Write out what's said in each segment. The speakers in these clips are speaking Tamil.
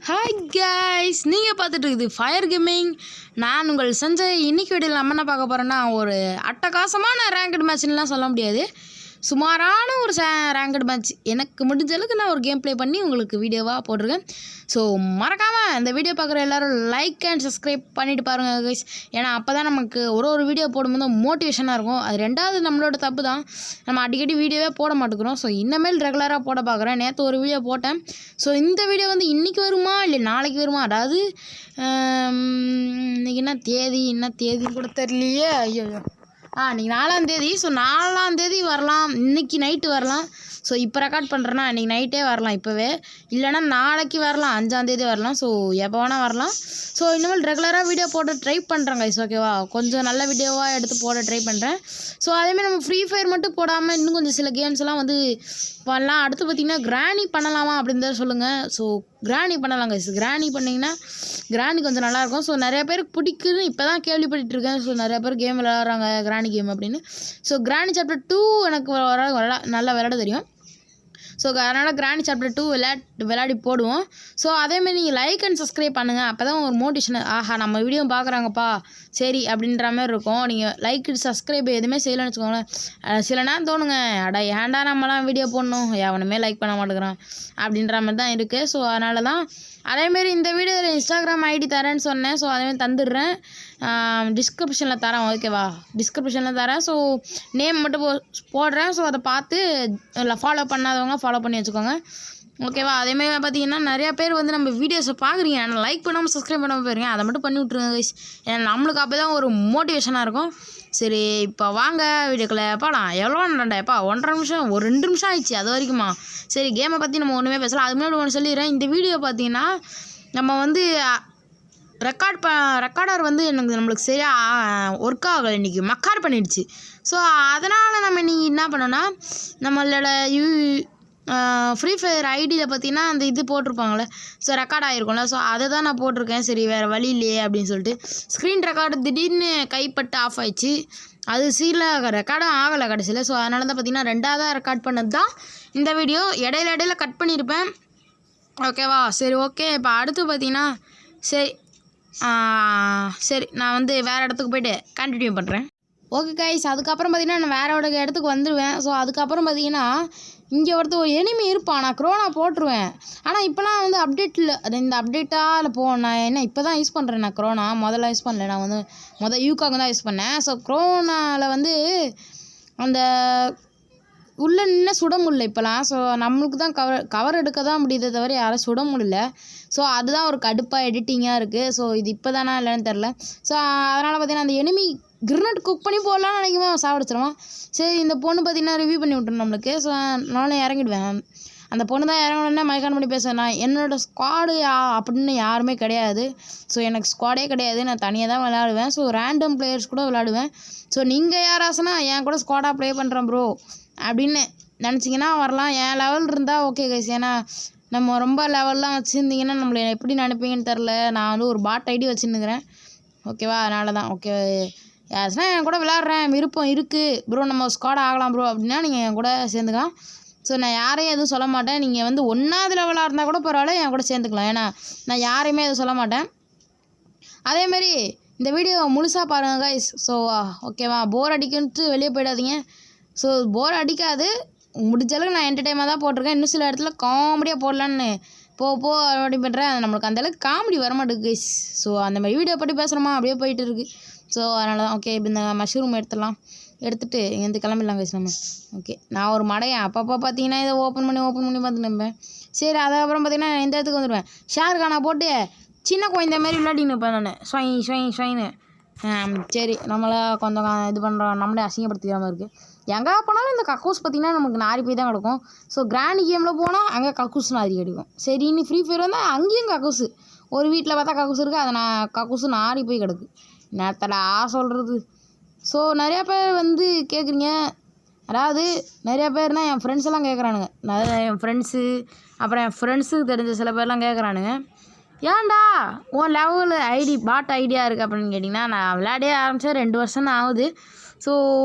ஹாய் கைஸ், நீங்கள் பார்த்துட்டு இருக்குது ஃபயர் கேமிங். நான் உங்கள் சஞ்சய். இன்றைக்கி வீடியோவில் நம்ம என்ன பார்க்க போகிறோன்னா, ஒரு அட்டகாசமான ரேங்கட் மேட்ச்லாம் சொல்ல முடியாது, சுமாரான ஒரு ரேங்கட் மேட்ச். எனக்கு முடிஞ்ச அளவுக்கு நான் ஒரு கேம் ப்ளே பண்ணி உங்களுக்கு வீடியோவாக போட்டிருக்கேன். ஸோ மறக்காமல் இந்த வீடியோ பார்க்குற எல்லோரும் லைக் அண்ட் சப்ஸ்கிரைப் பண்ணிவிட்டு பாருங்கள் கைஸ். ஏன்னா அப்போ தான் நமக்கு ஒரு வீடியோ போடும்போது மோட்டிவேஷனாக இருக்கும். அது ரெண்டாவது நம்மளோட தப்பு தான், நம்ம அடிக்கடி வீடியோவே போட மாட்டேங்கிறோம். ஸோ இன்னமேல் ரெகுலராக போட பார்க்குறேன். நேற்று ஒரு வீடியோ போட்டேன். ஸோ இந்த வீடியோ வந்து இன்றைக்கி வருமா இல்லை நாளைக்கு வருமா, அதாவது இன்றைக்கி என்ன தேதின்னு கூட தெரியலையே. ஐயோ, இன்றைக்கி 4ஆம் தேதி. ஸோ 4ஆம் தேதி வரலாம், இன்றைக்கி நைட்டு வரலாம். ஸோ இப்போ ரெக்கார்ட் பண்ணுறேன்னா இன்றைக்கி நைட்டே வரலாம், இப்போவே இல்லைனா நாளைக்கு வரலாம், 5ஆம் தேதி வரலாம். ஸோ எப்போ வேணால் வரலாம். ஸோ இனிமேல் ரெகுலராக வீடியோ போட்டு ட்ரை பண்ணுறேன் கைஸ், ஓகேவா? கொஞ்சம் நல்ல வீடியோவாக எடுத்து போட ட்ரை பண்ணுறேன். ஸோ அதேமாதிரி நம்ம ஃப்ரீ ஃபயர் மட்டும் போடாமல் இன்னும் கொஞ்சம் சில கேம்ஸ்லாம் வந்து பண்ணலாம். அடுத்து பார்த்திங்கன்னா கிராணி பண்ணலாமா அப்படின்னு தான் சொல்லுங்கள். ஸோ கிராணி பண்ணலாம் கைஸ். கிராணி பண்ணிங்கன்னா கிராணி கொஞ்சம் நல்லாயிருக்கும். ஸோ நிறைய பேருக்கு பிடிக்குதுன்னு இப்போ தான் கேள்விப்பட்டுருக்கேன். ஸோ நிறைய பேர் கேம் விளையாடுறாங்க கிராணி கேம் அப்படின்னு. ஸோ கிராணி சாப்டர் 2 எனக்கு நல்லா விளையாட தெரியும். ஸோ அதனால் கிராணி சாப்டர் 2 விளையாடி போடுவோம். ஸோ அதேமாதிரி நீங்கள் லைக் அண்ட் சப்ஸ்கிரைப் பண்ணுங்கள். அப்போ தான் ஒரு மோட்டிவேஷன், ஆஹா நம்ம வீடியோ பார்க்குறாங்கப்பா சரி அப்படின்ற மாதிரி இருக்கும். நீங்கள் லைக் சப்ஸ்கிரைப் எதுவுமே செய்யலைன்னு வச்சுக்கோங்களேன், சில நேரம் தோணுங்க, ஏன்டா நம்மளாம் வீடியோ போடணும், எவனுமே லைக் பண்ண மாட்டேங்கிறான் அப்படின்ற மாதிரி தான் இருக்குது. ஸோ அதனால தான் அதேமாரி இந்த வீடியோவில் இன்ஸ்டாகிராம் ஐடி தரேன்னு சொன்னேன். ஸோ அதேமாதிரி தந்துடுறேன், டிஸ்கிரிப்ஷனில் தரேன், ஓகேவா? டிஸ்கிரிப்ஷனில் தரேன். ஸோ நேம் மட்டும் போடுறேன். ஸோ அதை பார்த்து ஃபாலோ பண்ணாதவங்க ஃபாலோ பண்ணி வச்சுக்கோங்க, ஓகேவா? அதேமாதிரி பார்த்தீங்கன்னா நிறையா பேர் வந்து நம்ம வீடியோஸை பார்க்குறீங்க, ஆனால் லைக் பண்ணாமல் சப்ஸ்கிரைப் பண்ணாமல் போயிருங்க. அதை மட்டும் பண்ணி விட்ருங்க கைஸ், ஏன்னா நம்மளுக்கு அப்போ தான் ஒரு மோட்டிவேஷனாக இருக்கும். சரி இப்போ வாங்க வீடியோக்குள்ளே போகலாம். எவ்வளோ நேரம்டாப்பா? 1.5 நிமிஷம், ஒரு 2 நிமிஷம் ஆயிடுச்சு அது வரைக்குமா? சரி கேமை பற்றி நம்ம ஒன்றுமே பேசலாம். அது முன்னாடி ஒன்று சொல்லிடுறேன். இந்த வீடியோ பார்த்தீங்கன்னா நம்ம வந்து ரெக்கார்டர் வந்து நம்மளுக்கு சரியாக ஒர்க் ஆகலை, இன்றைக்கி மக்கார் பண்ணிடுச்சு. ஸோ அதனால் நம்ம இன்றைக்கி என்ன பண்ணோன்னா, நம்மளோட ஃப்ரீ ஃபயர் ஐடியில் பார்த்தீங்கன்னா அந்த இது போட்டிருப்பாங்களே, ஸோ ரெக்கார்ட் ஆகிருக்கும்ல. ஸோ அதை தான் நான் போட்டிருக்கேன். சரி வேறு வழி இல்லையே அப்படின்னு சொல்லிட்டு ஸ்க்ரீன் ரெக்கார்டு திடீர்னு கைப்பட்டு ஆஃப் ஆயிடுச்சு. அது ரெக்கார்டும் ஆகலை கடைசியில். ஸோ அதனால தான் பார்த்தீங்கன்னா 2ஆவதாக ரெக்கார்ட் பண்ணது தான் இந்த வீடியோ. இடையில கட் பண்ணியிருப்பேன், ஓகேவா? சரி ஓகே. இப்போ அடுத்து பார்த்தீங்கன்னா சரி நான் வந்து வேறு இடத்துக்கு போய்ட்டு கண்டினியூ பண்ணுறேன், ஓகே கைஸ். அதுக்கப்புறம் பார்த்தீங்கன்னா நான் வேறு இடத்துக்கு வந்துடுவேன். ஸோ அதுக்கப்புறம் பார்த்தீங்கன்னா இங்கே ஒரு எனிமி இருப்பான், நான் க்ரோனா போட்டுருவேன். ஆனால் இப்போலாம் வந்து அப்டேட்டில் இந்த அப்டேட்டாக இல்லை நான் என்ன இப்போ தான் யூஸ் பண்ணுறேன். நான் க்ரோனா முதல்ல யூஸ் பண்ணல, நான் வந்து யூகாங்க தான் யூஸ் பண்ணேன். ஸோ க்ரோனாவில் வந்து அந்த உள்ளே நின்று சுட முடியல இப்போலாம். ஸோ நம்மளுக்கு தான் கவர் எடுக்க தான் முடியுதே தவிர யாரும் சுட முடியல. ஸோ அதுதான் ஒரு கடுப்பாக எடிட்டிங்காக இருக்குது. ஸோ இது இப்போ தானே இல்லைன்னு தெரில. ஸோ அதனால் பார்த்தீங்கன்னா அந்த எனிமி கிரினட் குக் பண்ணி போடலான்னு நினைக்குவேன், சாப்பிடுச்சிருவான். சரி இந்த பொண்ணு பார்த்தீங்கன்னா ரிவ்யூ பண்ணி விட்டுரும் நம்மளுக்கு. ஸோ நானும் இறங்கிடுவேன். அந்த பொண்ணு தான் இறங்கணுன்னே மைக்கான் பண்ணி பேசுவேன். நான் என்னோடய ஸ்குவாடு அப்படின்னு யாருமே கிடையாது. ஸோ எனக்கு ஸ்குவாடே கிடையாது, நான் தனியாக தான் விளையாடுவேன். ஸோ ரேண்டம் பிளேயர்ஸ் கூட விளையாடுவேன். ஸோ நீங்கள் யாராச்சுன்னா என் கூட ஸ்குவாடாக ப்ளே பண்ணுறேன் ப்ரோ அப்படின்னு நினச்சிங்கன்னா வரலாம். என் லெவல் இருந்தால் ஓகே கைஸ். ஏன்னா நம்ம ரொம்ப லெவல்லாம் வச்சுருந்தீங்கன்னா நம்மளை எப்படி நினைப்பீங்கன்னு தெரில. நான் வந்து ஒரு பாட் ஐடி வச்சுருந்துக்கிறேன், ஓகேவா? அதனால தான் ஓகே. யாருன்னா என் கூட விளையாடுறேன், விருப்பம் இருக்குது ப்ரோ, நம்ம ஸ்குவாட் ஆகலாம் ப்ரோ அப்படின்னா நீங்கள் என் கூட சேர்ந்துக்கலாம். ஸோ நான் யாரையும் எதுவும் சொல்ல மாட்டேன். நீங்கள் வந்து 1ஆவது லெவலாக இருந்தால் கூட பரவாயில்ல, என் கூட சேர்ந்துக்கலாம். ஏன்னா நான் யாரையுமே எதுவும் சொல்ல மாட்டேன். அதேமாரி இந்த வீடியோ முழுசாக பாருங்கள் கைஸ். ஸோ ஓகேவா? போர் அடிக்குன்ட்டு வெளியே போயிடாதீங்க. ஸோ போர் அடிக்காது, முடிஞ்ச அளவுக்கு நான் என்டர்டைமாக தான் போட்டிருக்கேன். இன்னும் சில இடத்துல காமெடியாக போடலான்னு அப்படி பண்ணுறேன். அது நம்மளுக்கு அந்தளவுக்கு காமெடி வரமாட்டேங்குது கைஸ். ஸோ அந்த மாதிரி வீடியோ பற்றி பேசுகிறோமா அப்படியே போயிட்டு இருக்குது. ஸோ அதனால தான் ஓகே. இப்போ இந்த மஷ்ரூம் எடுத்துகிட்டு இங்கேருந்து கிளம்பிடலாம் கைஸ் நம்ம. ஓகே, நான் ஒரு மடையன் அப்பப்போ பார்த்தீங்கன்னா இதை ஓப்பன் பண்ணி பார்த்துட்டு இருப்பேன். சரி அதுக்கப்புறம் பார்த்தீங்கன்னா இந்த இடத்துக்கு வந்துடுவேன். ஷேர்கானா போட்டு சின்ன குழந்தை மாதிரி விளையாடின்னு இருப்பேன் நான், ஸ்வைன்னு. சரி நம்மளை கொஞ்சம் இது பண்ணுறோம், நம்மளே அசிங்கப்படுத்திக்காமல் இருக்குது. எங்கே போனாலும் இந்த கக்கூஸ் பார்த்திங்கன்னா நமக்கு நாரி போய் தான் கிடக்கும். ஸோ கிராண்டி கேமில் போனால் அங்கே கக்கூஸ் நாரி கிடைக்கும். சரி இன்னும் ஃப்ரீ ஃபயர் வந்தால் அங்கேயும் கக்கூஸு, ஒரு வீட்டில் பார்த்தா கக்கூஸ் இருக்குது, அதை நான் கக்கூஸு நாரி போய் கிடக்கு, நேரத்தடா சொல்கிறது. ஸோ நிறையா பேர் வந்து கேட்குறீங்க, அதாவது நிறையா பேர்னால் என் ஃப்ரெண்ட்ஸ் எல்லாம் கேட்குறானுங்க, என் ஃப்ரெண்ட்ஸு அப்புறம் என் ஃப்ரெண்ட்ஸுக்கு தெரிஞ்ச சில பேர்லாம் கேட்குறானுங்க, ஏன்டா உன் லெவல் பாட் ஐடியா இருக்குது அப்படின்னு கேட்டிங்கன்னா, நான் விளையாடே ஆரம்பித்தேன் 2 வருஷம் தான் ஆகுது. ஸோ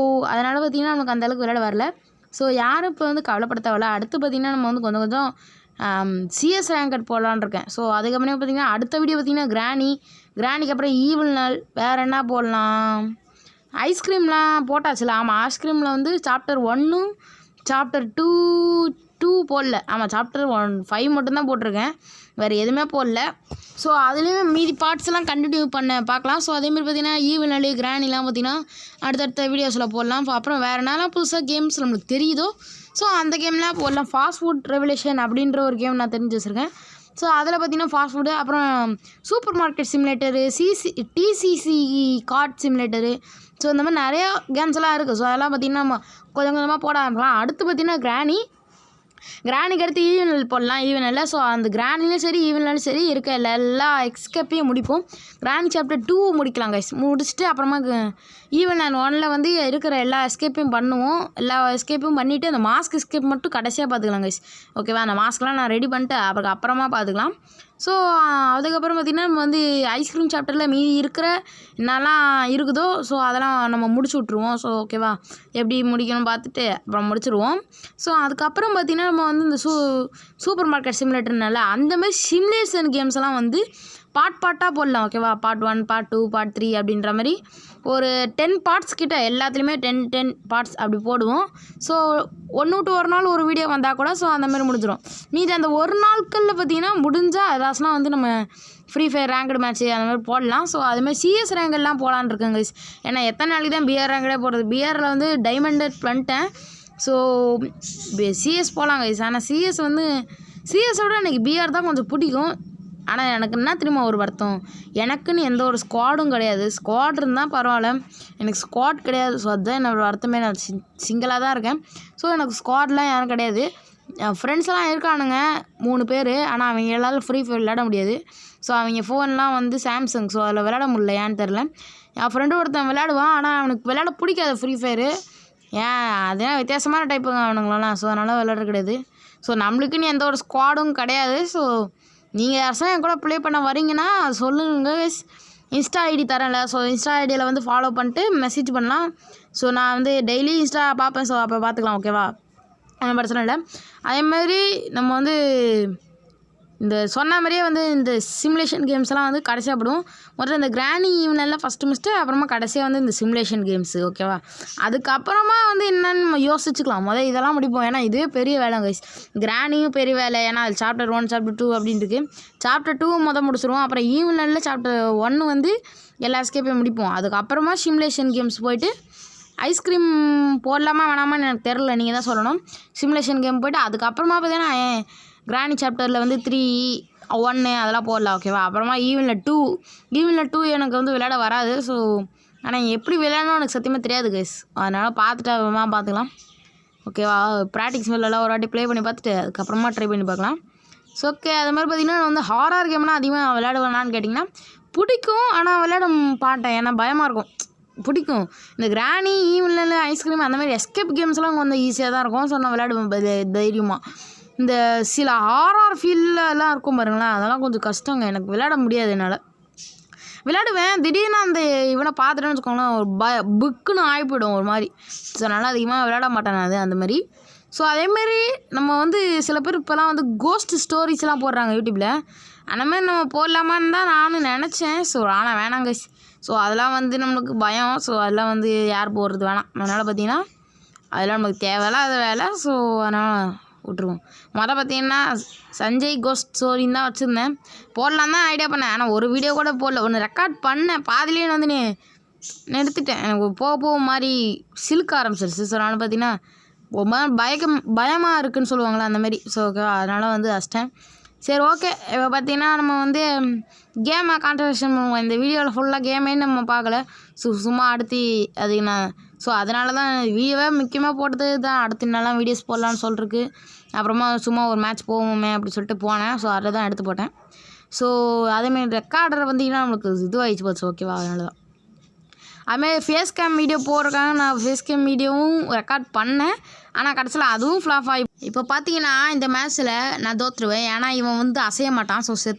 அதனால் பார்த்திங்கன்னா நமக்கு அந்தளவுக்கு விளையாட வரல. ஸோ யாரும் இப்போ வந்து கவலைப்பட தேவையில்ல. அடுத்து பார்த்திங்கன்னா நம்ம வந்து கொஞ்சம் சிஎஸ் ரேங்கட் போடலான்னு இருக்கேன். ஸோ அதுக்கப்புறம் பார்த்திங்கன்னா அடுத்த வீடியோ பார்த்திங்கன்னா கிராணிக்கு அப்புறம் ஈவில் நாள் வேறு என்ன போடலாம். ஐஸ்கிரீம்லாம் போட்டாச்சுல. ஆமாம், ஐஸ்கிரீமில் வந்து சாப்டர் 1 சாப்டர் 2 போடல. ஆமாம், சாப்டர் 5 மட்டும்தான் போட்டிருக்கேன், வேறு எதுவுமே போடல. ஸோ அதுலேயுமே மீதி பார்ட்ஸ்லாம் கண்டினியூ பார்க்கலாம். ஸோ அதேமாதிரி பார்த்திங்கன்னா ஈவில் நாள் கிராணிலாம் பார்த்திங்கன்னா அடுத்தடுத்த வீடியோஸில் போடலாம். அப்புறம் வேறு என்னெல்லாம் புதுசாக கேம்ஸ் நம்மளுக்கு தெரியுதோ ஸோ அந்த கேம்லாம் போடலாம். ஃபாஸ்ட் ஃபுட் ரெவல்யூஷன் அப்படின்ற ஒரு கேம் நான் தெரிஞ்சு வச்சுருக்கேன். ஸோ அதில் பார்த்திங்கன்னா ஃபாஸ்ட் ஃபுட்டு, அப்புறம் supermarket simulator, DCC card simulator, so இந்த மாதிரி நிறையா கேம்ஸ் எல்லாம் இருக்குது. ஸோ அதெல்லாம் பார்த்திங்கன்னா நம்ம கொஞ்சம் கொஞ்சமாக போட ஆரம்பிக்கலாம். அடுத்து பார்த்திங்கன்னா கிராணிக்கு அடுத்து ஈவெனல் போடலாம். ஈவெனலில் ஸோ அந்த கிராணிலையும் சரி ஈவெனலும் சரி இருக்க எல்லா எஸ்கேப்பையும் முடிப்போம். கிராணி சாப்டர் 2 முடிக்கலாம் கைஸ். முடிச்சுட்டு அப்புறமா ஈவெனல் 1 வந்து இருக்கிற எல்லா எஸ்கேப்பையும் பண்ணுவோம். எல்லா எஸ்கேப்பையும் பண்ணிவிட்டு அந்த மாஸ்க் எஸ்கேப் மட்டும் கடைசியாக பார்த்துக்கலாம் கைஸ். ஓகேவா, அந்த மாஸ்க்லாம் நான் ரெடி பண்ணிட்டு அப்புறமா பார்த்துக்கலாம். ஸோ அதுக்கப்புறம் பார்த்திங்கன்னா நம்ம வந்து ஐஸ்கிரீம் சாப்டரில் மீதி இருக்கிற என்னெல்லாம் இருக்குதோ ஸோ அதெல்லாம் நம்ம முடிச்சு விட்ருவோம். ஸோ ஓகேவா, எப்படி முடிக்கணும் பார்த்துட்டு அப்புறம் முடிச்சுருவோம். ஸோ அதுக்கப்புறம் பார்த்திங்கன்னா நம்ம வந்து இந்த சூப்பர் மார்க்கெட் சிமுலேட்டர்னால அந்தமாதிரி சிமுலேஷன் கேம்ஸ் எல்லாம் வந்து பார்ட்டாக போடலாம். ஓகேவா, பார்ட் 1 பார்ட் 2 பார்ட் 3 அப்படின்ற மாதிரி ஒரு 10 பார்ட்ஸ் கிட்ட எல்லாத்துலேயுமே 10 பார்ட்ஸ் அப்படி போடுவோம். ஸோ 1 விட்டு ஒரு நாள் ஒரு வீடியோ வந்தால் கூட ஸோ அந்தமாதிரி முடிஞ்சிடும். மீதி அந்த ஒரு நாட்களில் பார்த்திங்கன்னா முடிஞ்சால் ஏதாச்சும்னா வந்து நம்ம ஃப்ரீ ஃபயர் ரேங்கடு மேட்ச்சு அந்த மாதிரி போடலாம். ஸோ அதுமாதிரி சிஎஸ் ரேங்கெல்லாம் போகலான்னு இருக்கேன் கைஸ். ஏன்னா எத்தனை நாளைக்கு தான் பிஆர் ரேங்கடே போடுறது. பிஆரில் வந்து டைமண்டட் பண்ணிட்டேன். ஸோ சிஎஸ் போகலாம் கைஸ். ஆனால் சிஎஸோட எனக்கு பிஆர் தான் கொஞ்சம் பிடிக்கும். ஆனால் எனக்கு என்ன தெரியுமா ஒரு வருத்தம், எனக்குன்னு எந்த ஒரு ஸ்குவாடும் கிடையாது. ஸ்குவாட் இருந்தால் பரவாயில்ல, எனக்கு ஸ்குவாட் கிடையாது. ஸோ அதுதான் என்னோடய வருத்தமே. நான் சிங்கிளாக தான் இருக்கேன். ஸோ எனக்கு ஸ்குவாட்லாம் யாரும் கிடையாது. என் ஃப்ரெண்ட்ஸ்லாம் இருக்கானுங்க 3 பேர். ஆனால் அவங்க எல்லாரும் ஃப்ரீ ஃபயர் விளையாட முடியாது. ஸோ அவங்க ஃபோன்லாம் வந்து சாம்சங். ஸோ அதில் விளையாட முடியல, ஏன்னு தெரில. என் ஃப்ரெண்டு ஒருத்தன் விளையாடுவான், ஆனால் அவனுக்கு விளையாட பிடிக்காது ஃப்ரீ ஃபயரு. ஏன் அதெல்லாம் வித்தியாசமான டைப்புங்க அவனுங்களாம். ஸோ அதனால் விளையாட கிடையாது. ஸோ நம்மளுக்குன்னு எந்த ஒரு ஸ்குவாடும் கிடையாது. ஸோ நீங்கள் யாராச்சும் என் கூட ப்ளே பண்ண வரீங்கன்னா சொல்லுங்க. இன்ஸ்டா ஐடி தரேன்ல, ஸோ இன்ஸ்டா ஐடியில் வந்து ஃபாலோ பண்ணிட்டு மெசேஜ் பண்ணலாம். ஸோ நான் வந்து டெய்லி இன்ஸ்டா பார்ப்பேன். ஸோ அப்போ பார்த்துக்கலாம். ஓகேவா, ஒன்றும் பிரச்சனை இல்லை. அதேமாதிரி நம்ம வந்து இந்த சொன்ன மாதிரியே வந்து இந்த சிமுலேஷன் கேம்ஸ்லாம் வந்து கடைசியாக போடுவோம். முதல்ல இந்த கிராணி ஈவெனெல்லாம் ஃபஸ்ட்டு முடிச்சுட்டு அப்புறமா கடைசியாக வந்து இந்த சிமுலேஷன் கேம்ஸு. ஓகேவா, அதுக்கப்புறமா வந்து என்னென்னு நம்ம யோசிச்சுக்கலாம். இதெல்லாம் முடிப்போம். ஏன்னா இதுவே பெரிய வேலை கைஸ். கிராணியும் பெரிய வேலை. ஏன்னா அது சாப்டர் 1 சாப்டர் 2 அப்படின்ட்டு சாப்டர் 2 முடிச்சிருவோம். அப்புறம் ஈவெனலில் சாப்டர் 1 வந்து எல்லா எஸ்கேப்பையும் முடிப்போம். அதுக்கப்புறமா சிமுலேஷன் கேம்ஸ் போயிட்டு ஐஸ்கிரீம் போடலாமா வேணாமான்னு எனக்கு தெரில, நீங்கள் தான் சொல்லணும். சிமுலேஷன் கேம் போய்ட்டு அதுக்கப்புறமா பார்த்தீங்கன்னா கிராணி சாப்டரில் வந்து 3, 1 அதெல்லாம் போடலாம். ஓகேவா, அப்புறமா ஈவெனில் 2 எனக்கு வந்து விளையாட வராது. ஸோ ஆனால் எப்படி விளையாடணும் எனக்கு சத்தியமாக தெரியாது கைஸ். அதனால் பார்த்துக்கலாம். ஓகேவா, ப்ராக்டிக்ஸ் மேலெல்லாம் ஒரு வாட்டி ப்ளே பண்ணி பார்த்துட்டு அதுக்கப்புறமா ட்ரை பண்ணி பார்க்கலாம். ஸோ ஓகே, அது மாதிரி பார்த்திங்கன்னா வந்து ஹாரர் கேம்னால் அதிகமாக விளையாடுவேனான்னு கேட்டிங்கன்னா பிடிக்கும். ஆனால் விளையாட மாட்டேன், ஏன்னா பயமாக இருக்கும். பிடிக்கும் இந்த கிராணி ஈவெனில் ஐஸ்கிரீம் அந்த மாதிரி எஸ்கேப் கேம்ஸ்லாம் கொஞ்சம் ஈஸியாக தான் இருக்கும். ஸோ நான் விளையாடுவேன் தைரியமாக. இந்த சில ஹாரர் ஃபீல்லாம் இருக்கும் பாருங்களேன், அதெல்லாம் கொஞ்சம் கஷ்டங்க. எனக்கு விளையாட முடியாது. என்னால் விளையாடுவேன், திடீர்னு அந்த இவனை பார்த்துட்டேன்னு வச்சுக்கோங்களேன் ஒரு புக்குன்னு ஆகிப்போயிடும் ஒரு மாதிரி. ஸோ அதனால் அதிகமாக விளையாட மாட்டேன் நான் அந்த மாதிரி. ஸோ அதேமாரி நம்ம வந்து சில பேர் இப்போலாம் வந்து கோஸ்ட் ஸ்டோரிஸ்லாம் போடுறாங்க யூடியூப்பில். அந்த மாதிரி நம்ம போடலாமான்னு தான் நானும் நினச்சேன். ஸோ ஆனால் வேணாங்க. ஸோ அதெல்லாம் வந்து நம்மளுக்கு பயம். ஸோ அதெல்லாம் வந்து யார் போடுறது வேணாம். அதனால் பார்த்திங்கன்னா அதெல்லாம் நமக்கு தேவையில்லாத வேலை. ஸோ அதனால் விட்ருவோம். பார்த்திங்கன்னா சஞ்சய் கோஸ்ட் ஸ்டோரின்னு தான் வச்சுருந்தேன், போடலாம் தான் ஐடியா பண்ணேன். ஆனால் ஒரு வீடியோ கூட போடல. ஒன்று ரெக்கார்ட் பண்ணேன், பாதிலேயே வந்து நிறுத்திட்டேன். எனக்கு போக மாதிரி சிலுக்க ஆரம்பிச்சிருச்சு. ஸோ அதனால் பார்த்திங்கன்னா பயமாக இருக்குதுன்னு சொல்லுவாங்களே அந்தமாரி. ஸோ ஓகேவா, அதனால் வந்து வச்சிட்டேன். சரி ஓகே, இப்போ பார்த்திங்கன்னா நம்ம வந்து கேமை கான்சன்ட்ரேஷன் பண்ணுவோம். இந்த வீடியோவில் ஃபுல்லாக கேமே நம்ம பார்க்கல. சும்மா அடுத்து அதுக்கு நான் ஸோ அதனால தான் வீடியோவே முக்கியமாக போட்டது தான். அடுத்து என்னெல்லாம் வீடியோஸ் போடலான்னு சொல்லிருக்கு. அப்புறமா சும்மா ஒரு மேட்ச் போவோமே அப்படி சொல்லிட்டு போனேன். ஸோ அதில் தான் எடுத்து போட்டேன். ஸோ அதேமாரி ரெக்கார்டர் வந்தீங்கன்னா நம்மளுக்கு இதுவாகிடுச்சு போச்சு. ஓகேவா, அதனால தான் அதுமாதிரி ஃபேஸ் கேம் வீடியோ போடுறக்காக நான் ஃபேஸ் கேம் வீடியோவும் ரெக்கார்ட் பண்ணேன். ஆனால் கடைசியில் அதுவும் ஃப்ளாப் ஆகி இப்போ பார்த்தீங்கன்னா இந்த மேட்ச்சில் நான் தோற்றுருவேன். ஏன்னா இவன் வந்து அசைய மாட்டான். ஸோ செத்துருவேன்.